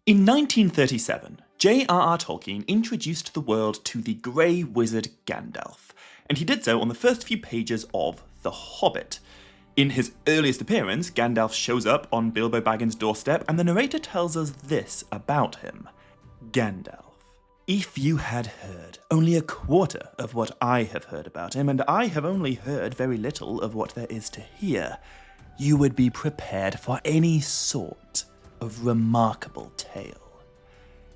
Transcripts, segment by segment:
In 1937, J.R.R. Tolkien introduced the world to the Grey Wizard Gandalf, and he did so on the first few pages of The Hobbit. In his earliest appearance, Gandalf shows up on Bilbo Baggins' doorstep, and the narrator tells us this about him. Gandalf. If you had heard only a quarter of what I have heard about him, and I have only heard very little of what there is to hear, you would be prepared for any sort of remarkable tale.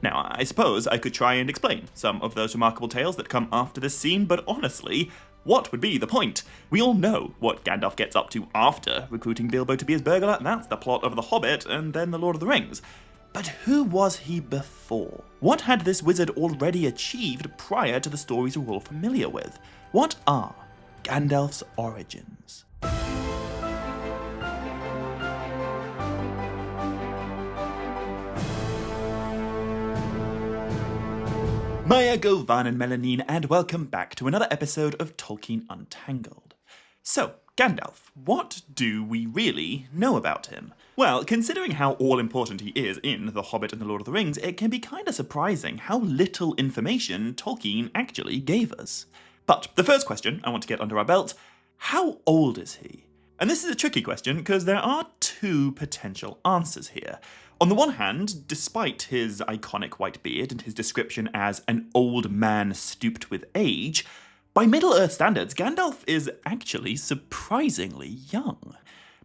Now, I suppose I could try and explain some of those remarkable tales that come after this scene, but honestly, what would be the point? We all know what Gandalf gets up to after recruiting Bilbo to be his burglar. That's the plot of The Hobbit and then The Lord of the Rings. But who was he before? What had this wizard already achieved prior to the stories we're all familiar with? What are Gandalf's origins? Maya, Govan and Melanine, and welcome back to another episode of Tolkien Untangled. So, Gandalf, what do we really know about him? Well, considering how all-important he is in The Hobbit and The Lord of the Rings, it can be kinda surprising how little information Tolkien actually gave us. But the first question I want to get under our belt, how old is he? And this is a tricky question because there are two potential answers here. On the one hand, despite his iconic white beard and his description as an old man stooped with age, by Middle-earth standards, Gandalf is actually surprisingly young.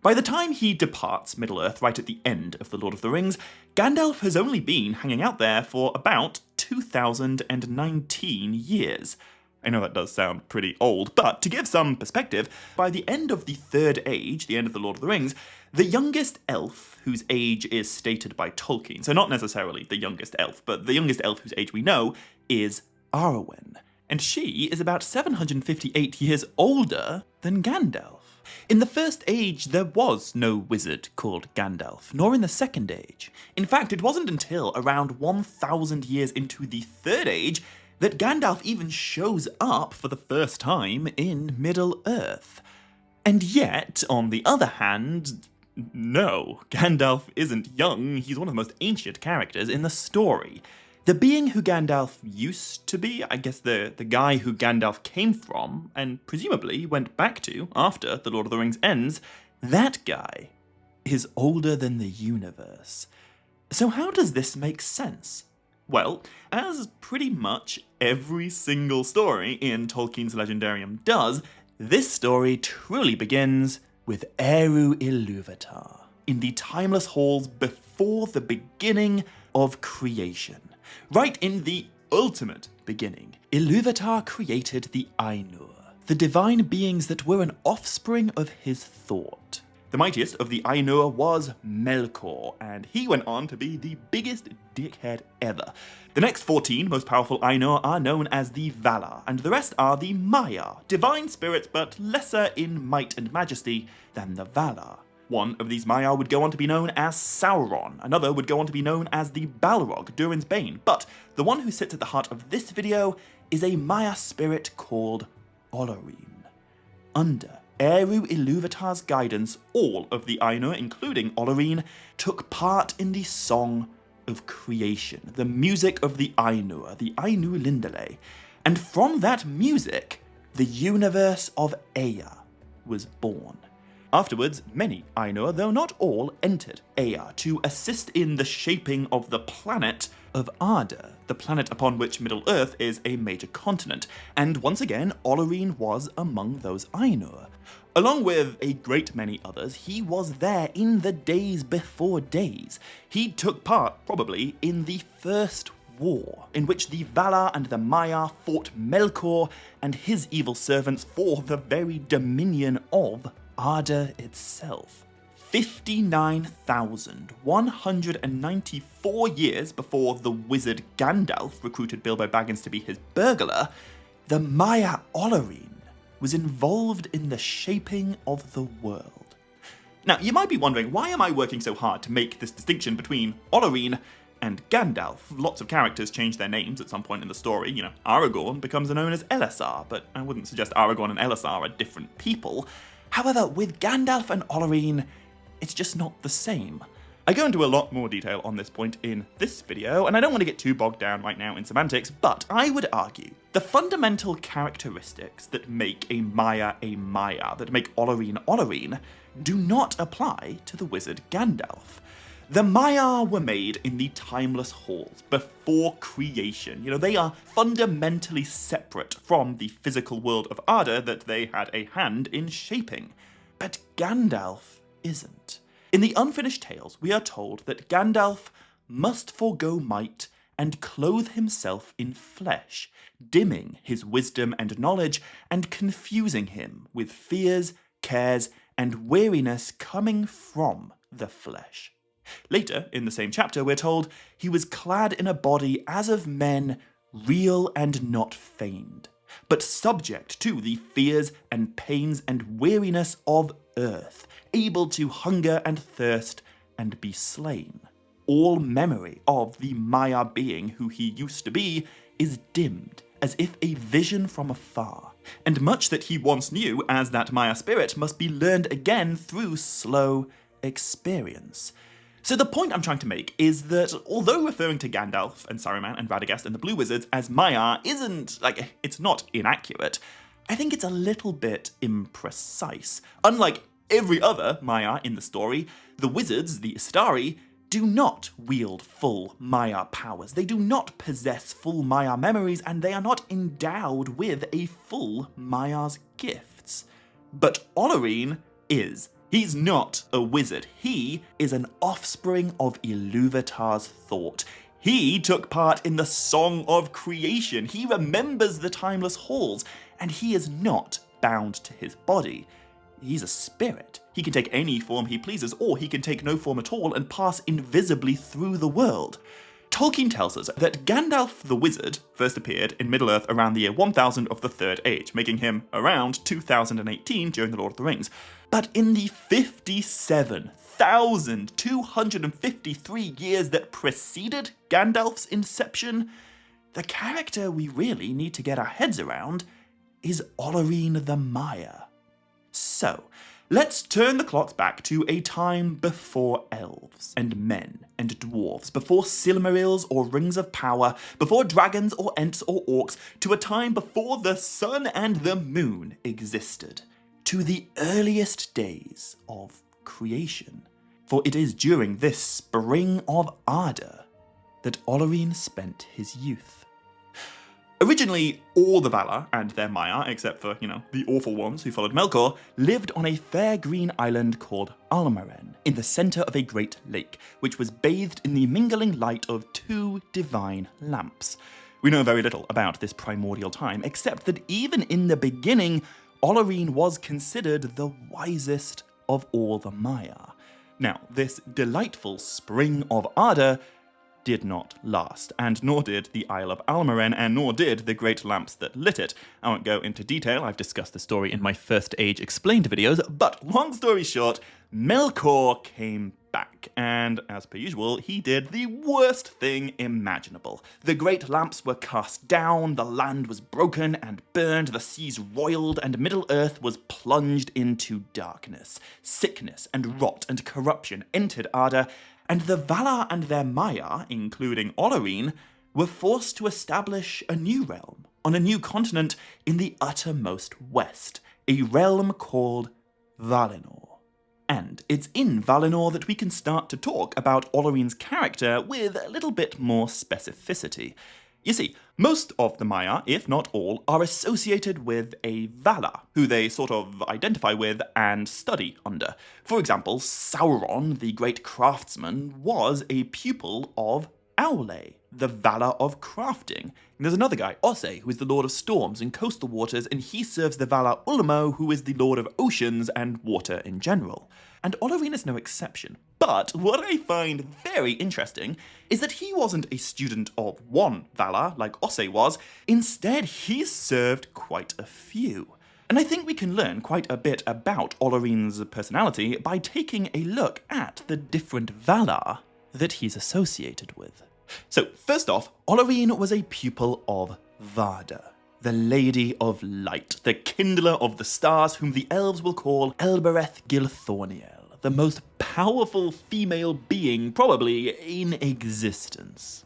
By the time he departs Middle-earth right at the end of The Lord of the Rings, Gandalf has only been hanging out there for about 2019 years. I know that does sound pretty old, but to give some perspective, by the end of the Third Age, the end of The Lord of the Rings, the youngest elf whose age is stated by Tolkien, so not necessarily the youngest elf, but the youngest elf whose age we know, is Arwen. And she is about 758 years older than Gandalf. In the First Age, there was no wizard called Gandalf, nor in the Second Age. In fact, it wasn't until around 1,000 years into the Third Age that Gandalf even shows up for the first time in Middle-earth. And yet, on the other hand, no, Gandalf isn't young, he's one of the most ancient characters in the story. The being who Gandalf used to be, I guess the guy who Gandalf came from, and presumably went back to after The Lord of the Rings ends, that guy is older than the universe. So how does this make sense? Well, as pretty much every single story in Tolkien's Legendarium does, this story truly begins with Eru Ilúvatar, in the timeless halls before the beginning of creation. Right in the ultimate beginning, Ilúvatar created the Ainur, the divine beings that were an offspring of his thought. The mightiest of the Ainur was Melkor, and he went on to be the biggest dickhead ever. The next 14 most powerful Ainur are known as the Valar, and the rest are the Maiar, divine spirits but lesser in might and majesty than the Valar. One of these Maiar would go on to be known as Sauron, another would go on to be known as the Balrog, Durin's Bane, but the one who sits at the heart of this video is a Maiar spirit called Olorine. Under Eru Ilúvatar's guidance, all of the Ainur, including Olorine, took part in the Song of Creation, the music of the Ainur, the Ainur Lindale, and from that music, the universe of Ea was born. Afterwards, many Ainur, though not all, entered Ea to assist in the shaping of the planet of Arda, the planet upon which Middle-earth is a major continent, and once again, Olorine was among those Ainur. Along with a great many others, he was there in the days before days. He took part, probably, in the First War, in which the Valar and the Maiar fought Melkor and his evil servants for the very dominion of Arda itself. 59,194 years before the wizard Gandalf recruited Bilbo Baggins to be his burglar, the Maiar Olorine was involved in the shaping of the world. Now, you might be wondering, why am I working so hard to make this distinction between Olorine and Gandalf? Lots of characters change their names at some point in the story. You know, Aragorn becomes known as Elessar, but I wouldn't suggest Aragorn and Elessar are different people. However, with Gandalf and Olorine, it's just not the same. I go into a lot more detail on this point in this video, and I don't want to get too bogged down right now in semantics, but I would argue the fundamental characteristics that make a Maya, that make Olorine, do not apply to the wizard Gandalf. The Maya were made in the timeless halls before creation. They are fundamentally separate from the physical world of Arda that they had a hand in shaping. But Gandalf isn't. In the Unfinished Tales, we are told that Gandalf must forego might and clothe himself in flesh, dimming his wisdom and knowledge and confusing him with fears, cares, and weariness coming from the flesh. Later, in the same chapter, we're told he was clad in a body as of men, real and not feigned, but subject to the fears and pains and weariness of earth, able to hunger and thirst and be slain. All memory of the Maya being who he used to be is dimmed, as if a vision from afar, and much that he once knew as that Maya spirit must be learned again through slow experience. So the point I'm trying to make is that although referring to Gandalf and Saruman and Radagast and the Blue Wizards as Maya it's not inaccurate, I think it's a little bit imprecise. Unlike every other Maya in the story, the wizards, the Istari, do not wield full Maya powers. They do not possess full Maya memories, and they are not endowed with a full Maya's gifts. But Olorine is. He's not a wizard. He is an offspring of Iluvatar's thought. He took part in the Song of Creation. He remembers the timeless halls, and he is not bound to his body. He's a spirit. He can take any form he pleases, or he can take no form at all and pass invisibly through the world. Tolkien tells us that Gandalf the Wizard first appeared in Middle-earth around the year 1000 of the Third Age, making him around 2018 during The Lord of the Rings. But in the 57,253 years that preceded Gandalf's inception, the character we really need to get our heads around is Olorine the Maya. So, let's turn the clocks back to a time before elves and men and dwarves, before Silmarils or Rings of Power, before dragons or Ents or Orcs, to a time before the sun and the moon existed, to the earliest days of creation. For it is during this spring of Arda that Olorine spent his youth. Originally, all the Valar and their Maya, except for, the awful ones who followed Melkor, lived on a fair green island called Almaren, in the centre of a great lake, which was bathed in the mingling light of two divine lamps. We know very little about this primordial time, except that even in the beginning, Olorine was considered the wisest of all the Maya. Now, this delightful spring of Arda did not last, and nor did the Isle of Almaren, and nor did the great lamps that lit it. I won't go into detail, I've discussed the story in my First Age Explained videos, but long story short, Melkor came back, and as per usual, he did the worst thing imaginable. The great lamps were cast down, the land was broken and burned, the seas roiled, and Middle-earth was plunged into darkness. Sickness and rot and corruption entered Arda, and the Valar and their Maya, including Olorine, were forced to establish a new realm on a new continent in the uttermost west, a realm called Valinor. And it's in Valinor that we can start to talk about Olorine's character with a little bit more specificity. You see, most of the Maya, if not all, are associated with a Valar, who they sort of identify with and study under. For example, Sauron, the great craftsman, was a pupil of Aule, the Valar of crafting. And there's another guy, Osse, who is the Lord of Storms and Coastal Waters, and he serves the Valar Ulmo, who is the Lord of Oceans and Water in general. And Olorine is no exception. But what I find very interesting is that he wasn't a student of one Valar, like Osse was. Instead, he served quite a few. And I think we can learn quite a bit about Olorine's personality by taking a look at the different Valar that he's associated with. So, first off, Olorine was a pupil of Vada, the Lady of Light, the Kindler of the Stars, whom the elves will call Elbereth Gilthorniel, the most powerful female being probably in existence.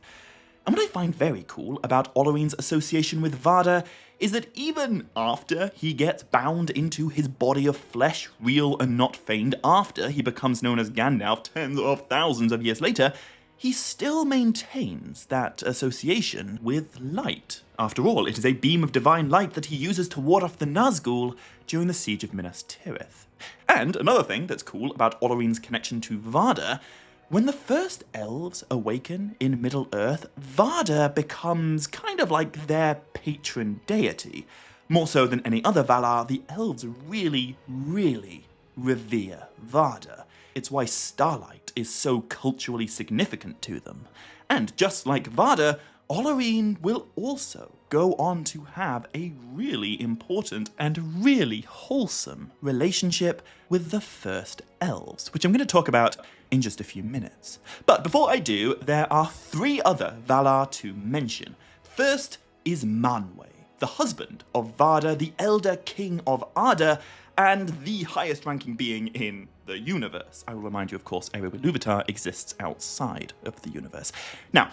And what I find very cool about Ollorine's association with Vardar is that even after he gets bound into his body of flesh, real and not feigned, after he becomes known as Gandalf tens of thousands of years later, he still maintains that association with light. After all, it is a beam of divine light that he uses to ward off the Nazgul during the siege of Minas Tirith. And another thing that's cool about Ollorine's connection to Vardar, when the first elves awaken in Middle-earth, Vardar becomes kind of like their patron deity. More so than any other Valar, the elves really, really revere Vardar. It's why starlight is so culturally significant to them. And just like Vardar, Ollorine will also go on to have a really important and really wholesome relationship with the first elves, which I'm going to talk about in just a few minutes. But before I do, there are 3 other Valar to mention. First is Manwë, the husband of Vardar, the elder king of Arda, and the highest ranking being in the universe. I will remind you, of course, Eowyn Ilúvatar exists outside of the universe. Now,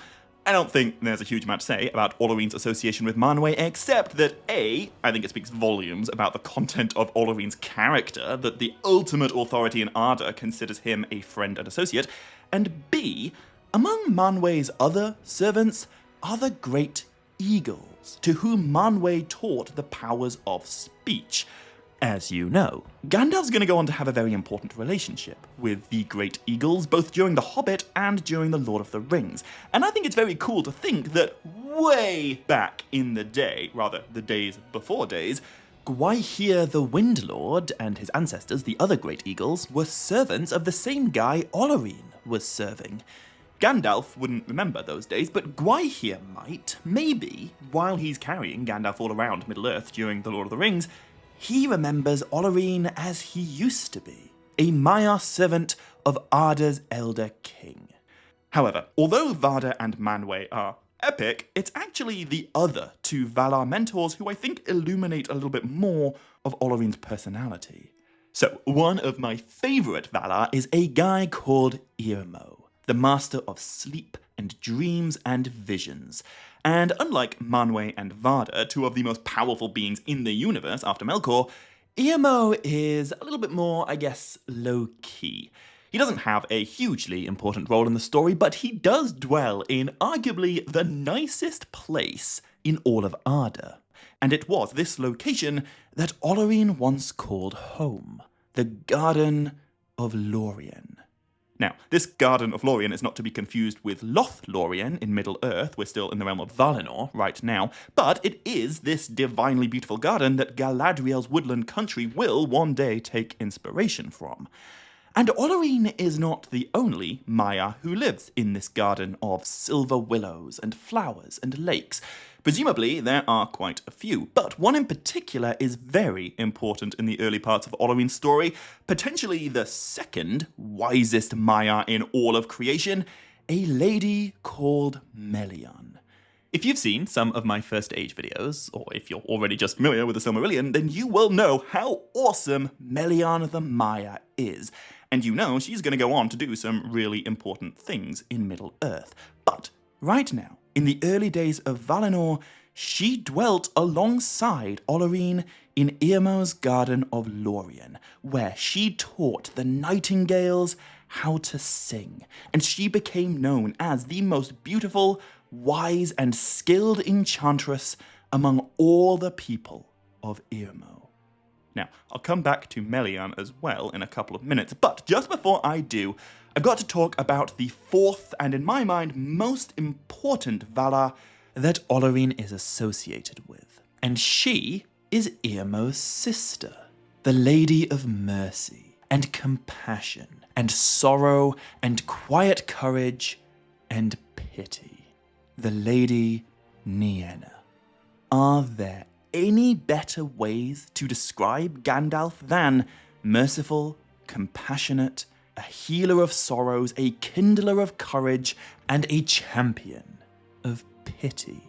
I don't think there's a huge amount to say about Ollorine's association with Manwë, except that A, I think it speaks volumes about the content of Ollorine's character, that the ultimate authority in Arda considers him a friend and associate, and B, among Manwë's other servants are the great eagles, to whom Manwë taught the powers of speech. As you know, Gandalf's going to go on to have a very important relationship with the Great Eagles, both during The Hobbit and during The Lord of the Rings. And I think it's very cool to think that way back in the day, rather the days before days, Gwaihir the Windlord and his ancestors, the other Great Eagles, were servants of the same guy Ollorine was serving. Gandalf wouldn't remember those days, but Gwaihir might. Maybe, while he's carrying Gandalf all around Middle-earth during The Lord of the Rings, he remembers Ollorine as he used to be, a Maiar servant of Arda's elder king. However, although Vardar and Manwë are epic, it's actually the other 2 Valar mentors who I think illuminate a little bit more of Ollorine's personality. So, one of my favourite Valar is a guy called Irmo, the master of sleep and dreams and visions. And unlike Manwë and Vardar, 2 of the most powerful beings in the universe after Melkor, Irmo is a little bit more, I guess, low-key. He doesn't have a hugely important role in the story, but he does dwell in arguably the nicest place in all of Arda. And it was this location that Ollorine once called home, the Garden of Lorien. Now, this Garden of Lorien is not to be confused with Lothlorien in Middle-earth. We're still in the realm of Valinor right now, but it is this divinely beautiful garden that Galadriel's woodland country will one day take inspiration from. And Ollorine is not the only Maiar who lives in this garden of silver willows and flowers and lakes. Presumably, there are quite a few, but one in particular is very important in the early parts of Ollorine's story, potentially the second wisest Maiar in all of creation, a lady called Melian. If you've seen some of my First Age videos, or if you're already just familiar with the Silmarillion, then you will know how awesome Melian the Maiar is. And you know she's going to go on to do some really important things in Middle-earth. But right now, in the early days of Valinor, she dwelt alongside Ollorine in Irmo's Garden of Lorien, where she taught the nightingales how to sing, and she became known as the most beautiful, wise, and skilled enchantress among all the people of Irmo. Now, I'll come back to Melian as well in a couple of minutes, but just before I do, I've got to talk about the 4th, and in my mind, most important Valar that Ollorine is associated with. And she is Irmo's sister, the Lady of Mercy, and Compassion, and Sorrow, and Quiet Courage, and Pity, the Lady Nienna. Are there any better ways to describe Gandalf than merciful, compassionate, a healer of sorrows, a kindler of courage, and a champion of pity?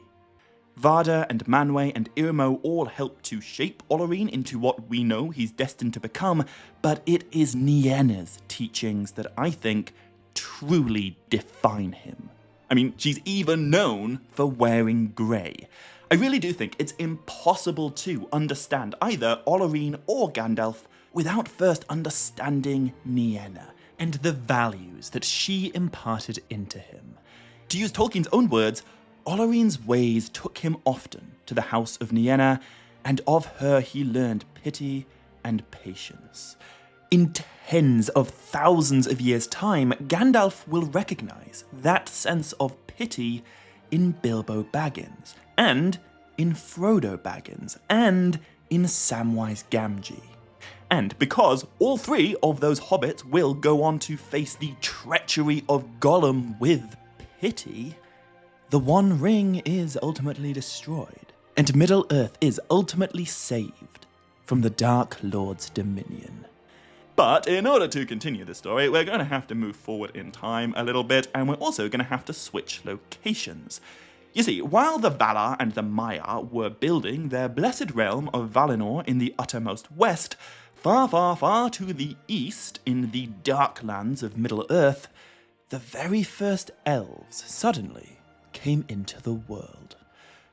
Varda and Manwë and Irmo all help to shape Olorine into what we know he's destined to become, but it is Nienna's teachings that I think truly define him. I mean, she's even known for wearing grey. I really do think it's impossible to understand either Olorine or Gandalf without first understanding Nienna and the values that she imparted into him. To use Tolkien's own words, Olorine's ways took him often to the house of Nienna, and of her he learned pity and patience. In tens of thousands of years' time, Gandalf will recognize that sense of pity in Bilbo Baggins, and in Frodo Baggins, and in Samwise Gamgee. And because all three of those hobbits will go on to face the treachery of Gollum with pity, the One Ring is ultimately destroyed, and Middle-earth is ultimately saved from the Dark Lord's dominion. But in order to continue the story, we're going to have to move forward in time a little bit, and we're also going to have to switch locations. You see, while the Valar and the Maiar were building their blessed realm of Valinor in the uttermost west, far, far, far to the east, in the dark lands of Middle-earth, the very first elves suddenly came into the world.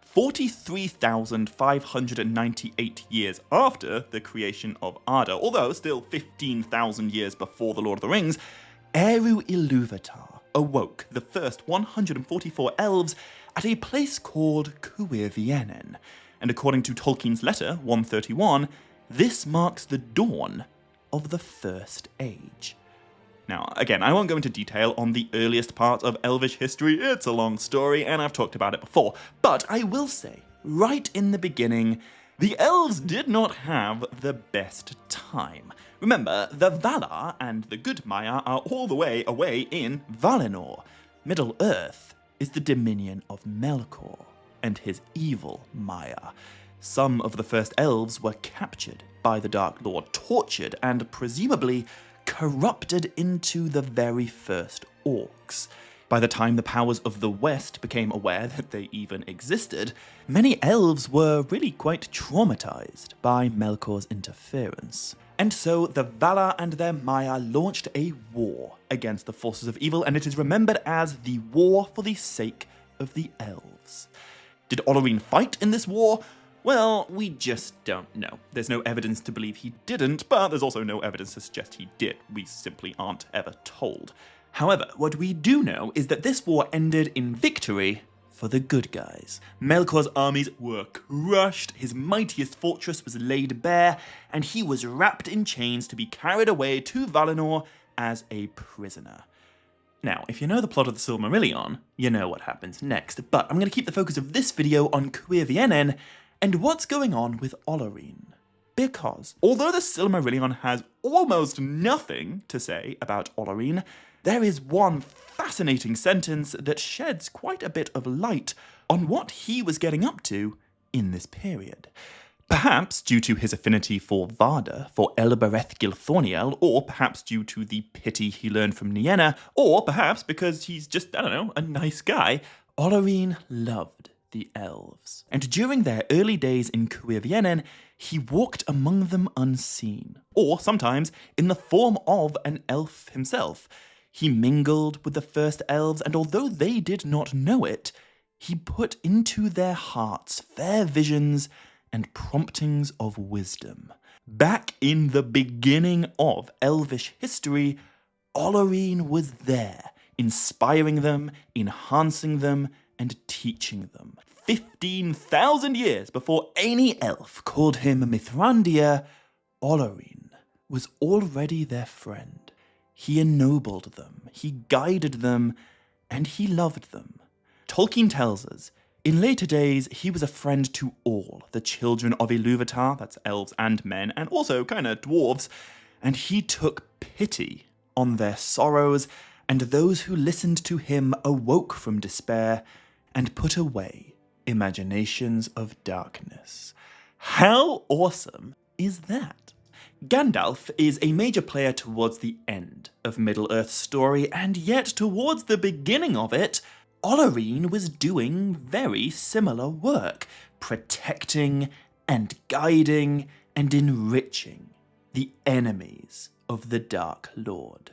43,598 years after the creation of Arda, although still 15,000 years before The Lord of the Rings, Eru Ilúvatar awoke the first 144 elves at a place called Cuir-Viennen, and according to Tolkien's letter 131, this marks the dawn of the First Age. Now, again, I won't go into detail on the earliest parts of Elvish history, it's a long story, and I've talked about it before, but I will say, right in the beginning, the elves did not have the best time. Remember, the Valar and the good Maiar are all the way away in Valinor. Middle-earth is the dominion of Melkor and his evil Maiar. Some of the first elves were captured by the Dark Lord, tortured, and presumably corrupted into the very first orcs. By the time the powers of the West became aware that they even existed, many elves were really quite traumatized by Melkor's interference. And so the Valar and their Maiar launched a war against the forces of evil, and it is remembered as the War for the Sake of the Elves. Did Olorine fight in this war? Well, we just don't know. There's no evidence to believe he didn't, but there's also no evidence to suggest he did. We simply aren't ever told. However, what we do know is that this war ended in victory for the good guys. Melkor's armies were crushed, his mightiest fortress was laid bare, and he was wrapped in chains to be carried away to Valinor as a prisoner. Now, if you know the plot of the Silmarillion, you know what happens next, but I'm going to keep the focus of this video on Cuir-Viennen and what's going on with Olorine. Because, although the Silmarillion has almost nothing to say about Olorine, there is one fascinating sentence that sheds quite a bit of light on what he was getting up to in this period. Perhaps due to his affinity for Varda, for Elbereth Gilthorniel, or perhaps due to the pity he learned from Nienna, or perhaps because he's just, I don't know, a nice guy, Olorine loved the elves. And during their early days in Cuir-Viennen, he walked among them unseen, or sometimes in the form of an elf himself. He mingled with the first elves, and although they did not know it, he put into their hearts fair visions and promptings of wisdom. Back in the beginning of elvish history, Olorine was there, inspiring them, enhancing them, and teaching them. 15,000 years before any elf called him Mithrandir, Olorine was already their friend. He ennobled them, he guided them, and he loved them. Tolkien tells us, in later days, he was a friend to all the children of Ilúvatar, that's elves and men, and also kinda dwarves, and he took pity on their sorrows, and those who listened to him awoke from despair and put away imaginations of darkness. How awesome is that? Gandalf is a major player towards the end of Middle-earth's story, and yet towards the beginning of it, Olorine was doing very similar work, protecting and guiding and enriching the enemies of the Dark Lord.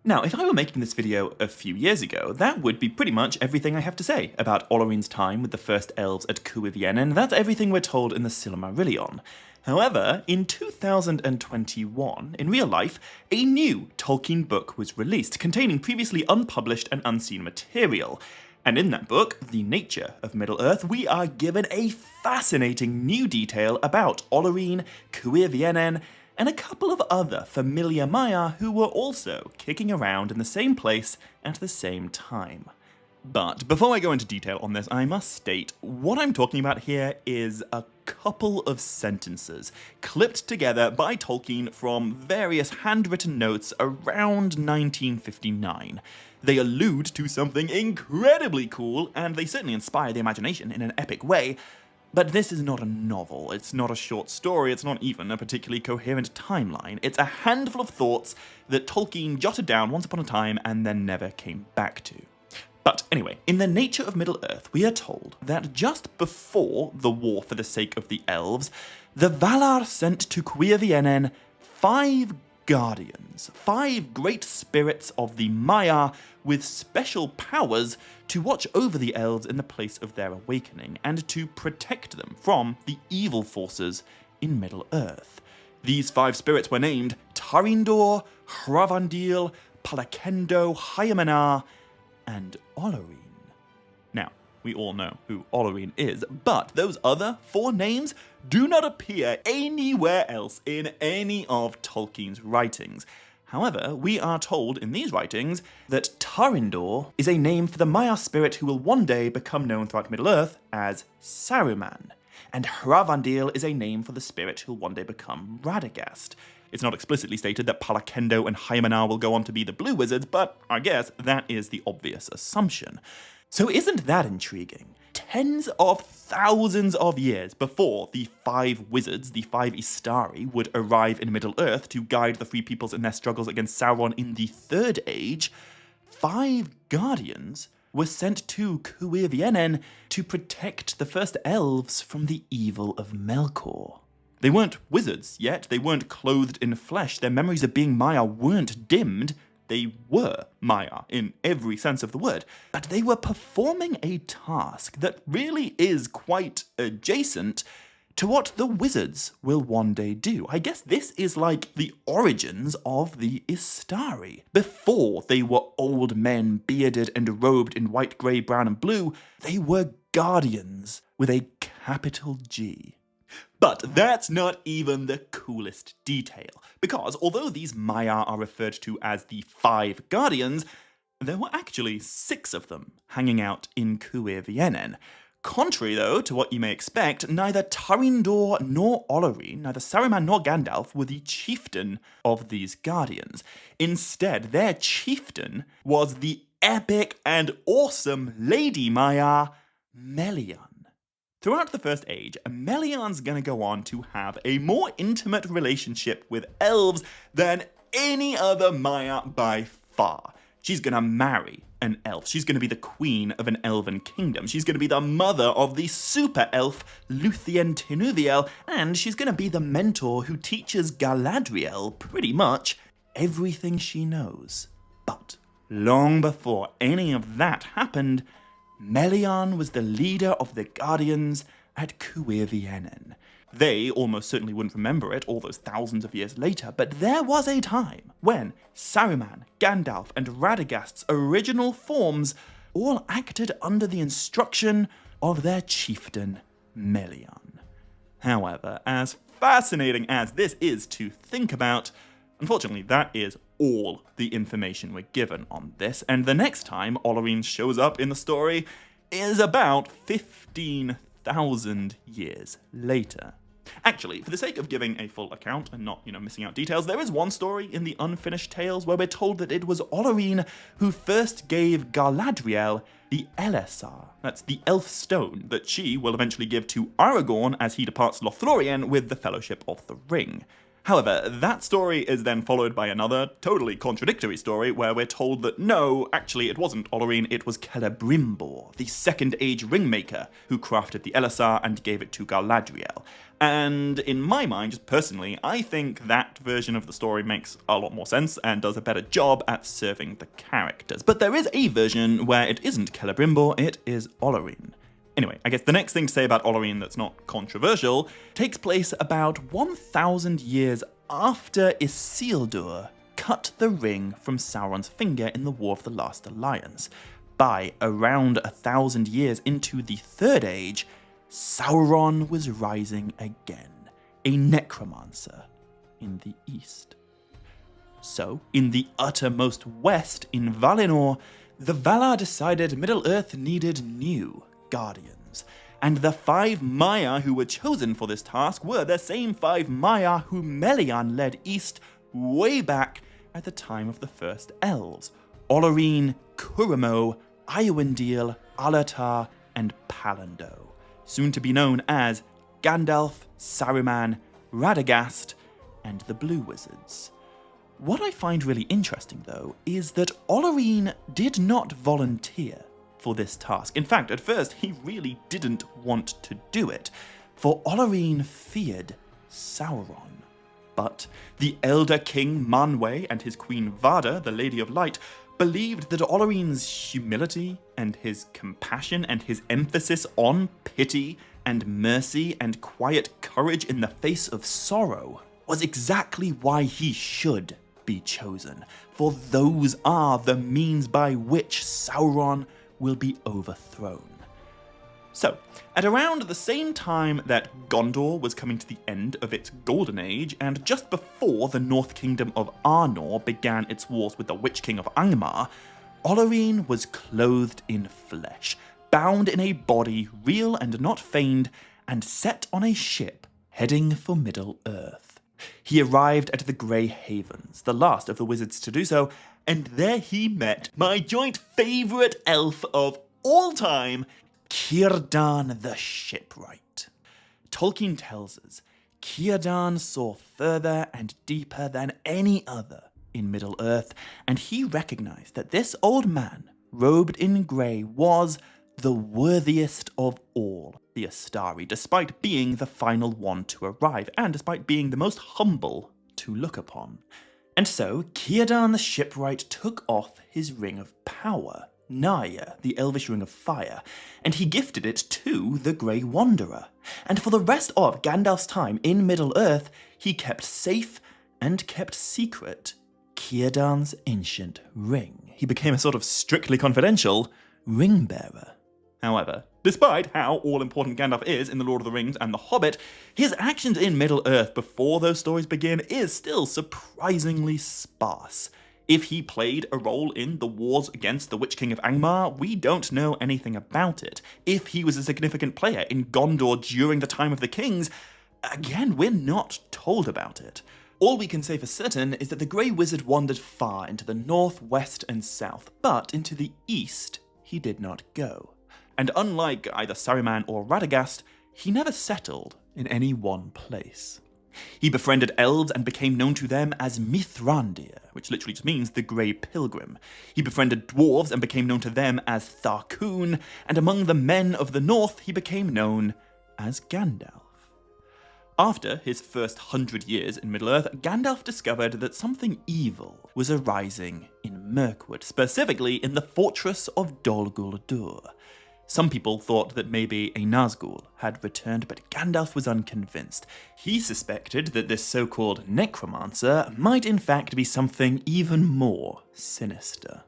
Now, if I were making this video a few years ago, that would be pretty much everything I have to say about Olorine's time with the first elves at Cuiviénen, and that's everything we're told in the Silmarillion. However, in 2021, in real life, a new Tolkien book was released containing previously unpublished and unseen material. And in that book, The Nature of Middle-earth, we are given a fascinating new detail about Olorine, Cuiviénen, and a couple of other familiar Maiar who were also kicking around in the same place at the same time. But before I go into detail on this, I must state what I'm talking about here is a couple of sentences clipped together by Tolkien from various handwritten notes around 1959. They allude to something incredibly cool, and they certainly inspire the imagination in an epic way. But this is not a novel, it's not a short story, it's not even a particularly coherent timeline. It's a handful of thoughts that Tolkien jotted down once upon a time and then never came back to. But anyway, in The Nature of Middle-earth, we are told that just before the War for the Sake of the Elves, the Valar sent to Cuiviénen 5 guardians, 5 great spirits of the Maiar with special powers to watch over the elves in the place of their awakening and to protect them from the evil forces in Middle-earth. These 5 spirits were named Tarindoor, Hravandil, Palakendo, Hyamenar, and Olorine. Now, we all know who Olorine is, but those other 4 names do not appear anywhere else in any of Tolkien's writings. However, we are told in these writings that Tarindoor is a name for the Maiar spirit who will one day become known throughout Middle-earth as Saruman, and Hravandil is a name for the spirit who will one day become Radagast. It's not explicitly stated that Palakendo and Hyamenar will go on to be the Blue Wizards, but I guess that is the obvious assumption. So isn't that intriguing? Tens of thousands of years before the 5 wizards, the 5 Istari, would arrive in Middle-earth to guide the Free Peoples in their struggles against Sauron in the Third Age, 5 guardians were sent to Cuiviénen to protect the first elves from the evil of Melkor. They weren't wizards yet, they weren't clothed in flesh, their memories of being Maiar weren't dimmed, they were Maiar in every sense of the word, but they were performing a task that really is quite adjacent to what the wizards will one day do. I guess this is like the origins of the Istari. Before they were old men bearded and robed in white, grey, brown and blue, they were guardians with a capital G. But that's not even the coolest detail, because although these Maiar are referred to as the 5 Guardians, there were actually 6 of them hanging out in Cuiviénen. Contrary, though, to what you may expect, neither Tarindoor nor Olorine, neither Saruman nor Gandalf were the chieftain of these Guardians. Instead, their chieftain was the epic and awesome Lady Maiar, Melian. Throughout the First Age, Melian's gonna go on to have a more intimate relationship with elves than any other Maiar by far. She's gonna marry an elf. She's gonna be the queen of an elven kingdom. She's gonna be the mother of the super elf Luthien Tinuviel, and she's gonna be the mentor who teaches Galadriel pretty much everything she knows. But long before any of that happened, Melian was the leader of the Guardians at Cuiviénen. They almost certainly wouldn't remember it all those thousands of years later, but there was a time when Saruman, Gandalf, and Radagast's original forms all acted under the instruction of their chieftain, Melian. However, as fascinating as this is to think about, unfortunately, that is all the information we're given on this, and the next time Olorine shows up in the story is about 15,000 years later. Actually, for the sake of giving a full account and not, missing out details, there is one story in the Unfinished Tales where we're told that it was Olorine who first gave Galadriel the Elessar, that's the elf stone that she will eventually give to Aragorn as he departs Lothlorien with the Fellowship of the Ring. However, that story is then followed by another totally contradictory story where we're told that no, actually it wasn't Olorine, it was Celebrimbor, the Second Age ringmaker, who crafted the Alystraea and gave it to Galadriel. And in my mind, just personally, I think that version of the story makes a lot more sense and does a better job at serving the characters. But there is a version where it isn't Celebrimbor, it is Olorine. Anyway, I guess the next thing to say about Olorine that's not controversial takes place about 1,000 years after Isildur cut the ring from Sauron's finger in the War of the Last Alliance. By around 1,000 years into the Third Age, Sauron was rising again, a necromancer in the east. So, in the uttermost west in Valinor, the Valar decided Middle-earth needed new guardians, and the 5 Maiar who were chosen for this task were the same 5 Maiar who Melian led east way back at the time of the First Elves: Olorine, Curamo, Iowendil, Alatar, and Palando, soon to be known as Gandalf, Saruman, Radagast, and the Blue Wizards. What I find really interesting, though, is that Olorine did not volunteer for this task. In fact, at first, he really didn't want to do it, for Olorine feared Sauron. But the elder king Manwë and his queen Vada, the Lady of Light, believed that Olorine's humility and his compassion and his emphasis on pity and mercy and quiet courage in the face of sorrow was exactly why he should be chosen, for those are the means by which Sauron will be overthrown. So, at around the same time that Gondor was coming to the end of its golden age, and just before the North Kingdom of Arnor began its wars with the Witch King of Angmar, Olorine was clothed in flesh, bound in a body real and not feigned, and set on a ship heading for Middle-earth. He arrived at the Grey Havens, the last of the wizards to do so, and there he met my joint favourite elf of all time, Círdan the Shipwright. Tolkien tells us Círdan saw further and deeper than any other in Middle-earth, and he recognised that this old man, robed in grey, was the worthiest of all the Astari, despite being the final one to arrive, and despite being the most humble to look upon. And so, Círdan the Shipwright took off his ring of power, Naya, the elvish ring of fire, and he gifted it to the Grey Wanderer. And for the rest of Gandalf's time in Middle-earth, he kept safe and kept secret Círdan's ancient ring. He became a sort of strictly confidential ring-bearer. However, despite how all-important Gandalf is in The Lord of the Rings and The Hobbit, his actions in Middle-earth before those stories begin is still surprisingly sparse. If he played a role in the wars against the Witch King of Angmar, we don't know anything about it. If he was a significant player in Gondor during the time of the kings, again, we're not told about it. All we can say for certain is that the Grey Wizard wandered far into the north, west, and south, but into the east he did not go. And unlike either Saruman or Radagast, he never settled in any one place. He befriended elves and became known to them as Mithrandir, which literally just means the Grey Pilgrim. He befriended dwarves and became known to them as Tharkun, and among the men of the north he became known as Gandalf. After his first 100 years in Middle-earth, Gandalf discovered that something evil was arising in Mirkwood, specifically in the fortress of Dol Guldur. Some people thought that maybe a Nazgul had returned, but Gandalf was unconvinced. He suspected that this so-called necromancer might in fact be something even more sinister.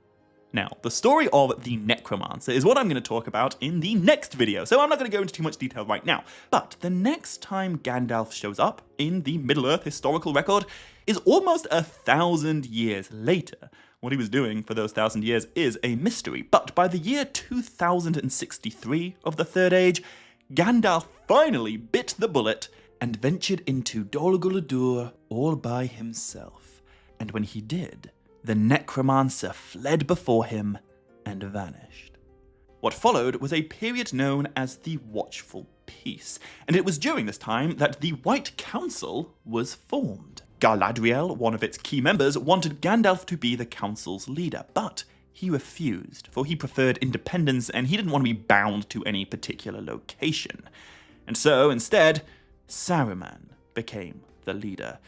Now, the story of the necromancer is what I'm going to talk about in the next video, so I'm not going to go into too much detail right now. But the next time Gandalf shows up in the Middle-earth historical record is almost 1,000 years later. What he was doing for those 1,000 years is a mystery, but by the year 2063 of the Third Age, Gandalf finally bit the bullet and ventured into Dol Guldur all by himself. And when he did, the necromancer fled before him and vanished. What followed was a period known as the Watchful Peace, and it was during this time that the White Council was formed. Galadriel, one of its key members, wanted Gandalf to be the council's leader, but he refused, for he preferred independence and he didn't want to be bound to any particular location. And so, instead, Saruman became the leader.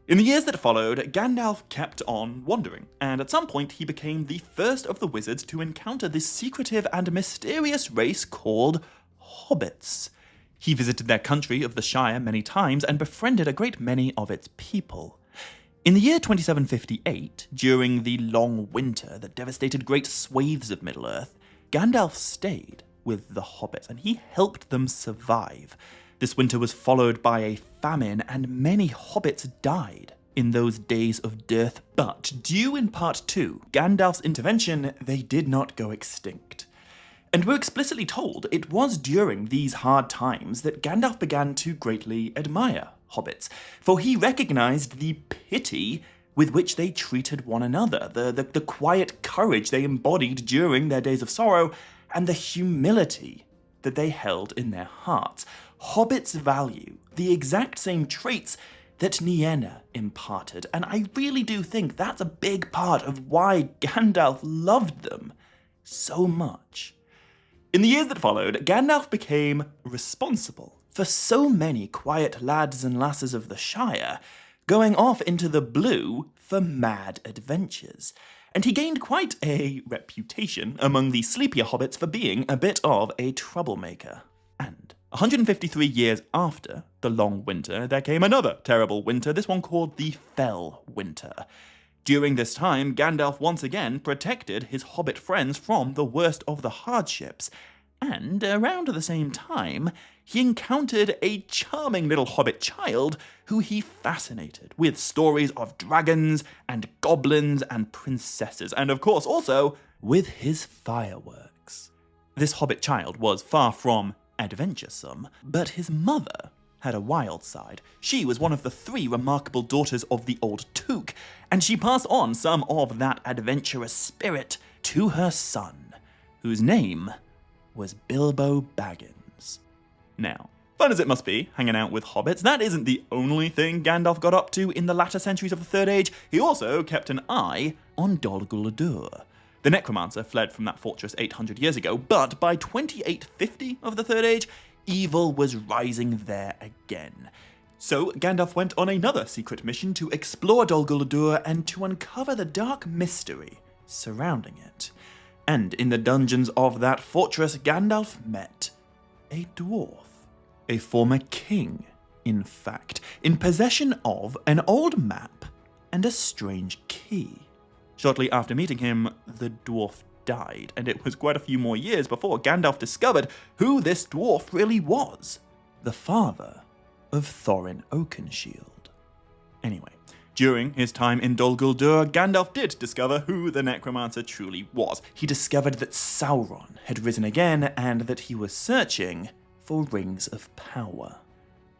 In the years that followed, Gandalf kept on wandering, and at some point he became the first of the wizards to encounter this secretive and mysterious race called Hobbits. He visited their country of the Shire many times and befriended a great many of its people. In the year 2758, during the long winter that devastated great swathes of Middle-earth, Gandalf stayed with the Hobbits and he helped them survive. This winter was followed by a famine and many Hobbits died in those days of dearth, but due in part to Gandalf's intervention, they did not go extinct. And we're explicitly told it was during these hard times that Gandalf began to greatly admire hobbits, for he recognized the pity with which they treated one another, the quiet courage they embodied during their days of sorrow, and the humility that they held in their hearts. Hobbits value the exact same traits that Nienna imparted, and I really do think that's a big part of why Gandalf loved them so much. In the years that followed, Gandalf became responsible for so many quiet lads and lasses of the Shire going off into the blue for mad adventures, and he gained quite a reputation among the sleepier hobbits for being a bit of a troublemaker. And 153 years after the Long Winter, there came another terrible winter, this one called the Fell Winter. During this time, Gandalf once again protected his hobbit friends from the worst of the hardships, and around the same time, he encountered a charming little hobbit child who he fascinated with stories of dragons and goblins and princesses, and of course also with his fireworks. This hobbit child was far from adventuresome, but his mother had a wild side. She was one of the 3 remarkable daughters of the old Took, and she passed on some of that adventurous spirit to her son, whose name was Bilbo Baggins. Now, fun as it must be, hanging out with hobbits, that isn't the only thing Gandalf got up to in the latter centuries of the Third Age. He also kept an eye on Dol Guldur. The necromancer fled from that fortress 800 years ago, but by 2850 of the Third Age, evil was rising there again. So Gandalf went on another secret mission to explore Dol Guldur and to uncover the dark mystery surrounding it. And in the dungeons of that fortress, Gandalf met a dwarf, a former king, in fact, in possession of an old map and a strange key. Shortly after meeting him, the dwarf died, and it was quite a few more years before Gandalf discovered who this dwarf really was, the father of Thorin Oakenshield. Anyway, during his time in Dol Guldur, Gandalf did discover who the necromancer truly was. He discovered that Sauron had risen again, and that he was searching for rings of power.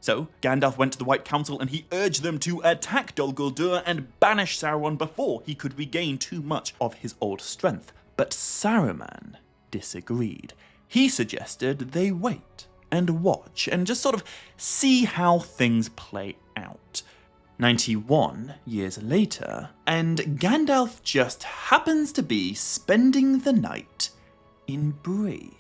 So Gandalf went to the White Council and he urged them to attack Dol Guldur and banish Sauron before he could regain too much of his old strength. But Saruman disagreed. He suggested they wait and watch and just sort of see how things play out. 91 years later, and Gandalf just happens to be spending the night in Bree.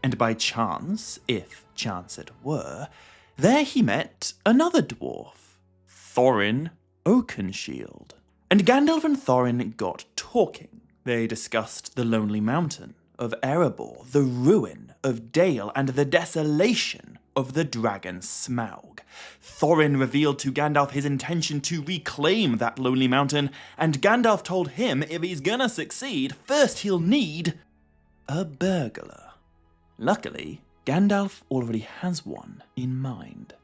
And by chance, if chance it were, there he met another dwarf, Thorin Oakenshield. And Gandalf and Thorin got talking. They discussed the Lonely Mountain of Erebor, the ruin of Dale, and the desolation of the dragon Smaug. Thorin revealed to Gandalf his intention to reclaim that Lonely Mountain, and Gandalf told him if he's gonna succeed, first he'll need a burglar. Luckily, Gandalf already has one in mind.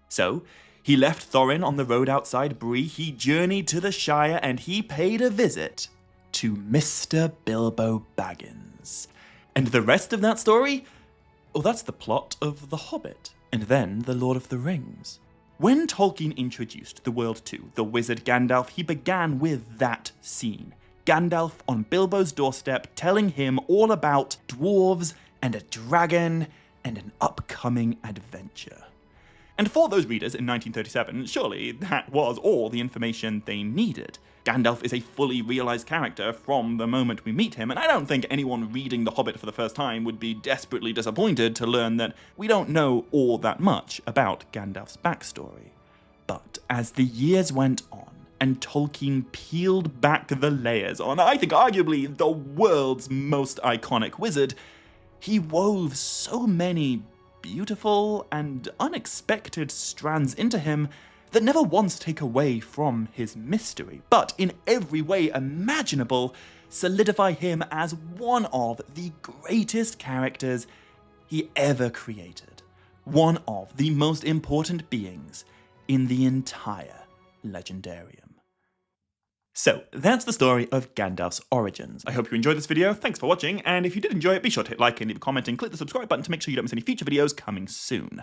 So, he left Thorin on the road outside Bree, he journeyed to the Shire, and he paid a visit to Mr. Bilbo Baggins. And the rest of that story? Well, that's the plot of The Hobbit, and then The Lord of the Rings. When Tolkien introduced the world to the wizard Gandalf, he began with that scene. Gandalf on Bilbo's doorstep telling him all about dwarves and a dragon and an upcoming adventure. And for those readers in 1937, surely that was all the information they needed. Gandalf is a fully realised character from the moment we meet him, and I don't think anyone reading The Hobbit for the first time would be desperately disappointed to learn that we don't know all that much about Gandalf's backstory. But as the years went on, and Tolkien peeled back the layers on, I think arguably the world's most iconic wizard, he wove so many beautiful and unexpected strands into him that never once take away from his mystery, but in every way imaginable, solidify him as one of the greatest characters he ever created, one of the most important beings in the entire Legendarium. So, that's the story of Gandalf's origins. I hope you enjoyed this video, thanks for watching, and if you did enjoy it, be sure to hit like and leave a comment and click the subscribe button to make sure you don't miss any future videos coming soon.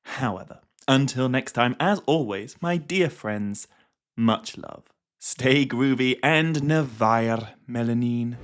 However, until next time, as always, my dear friends, much love. Stay groovy and Nevair Melanin.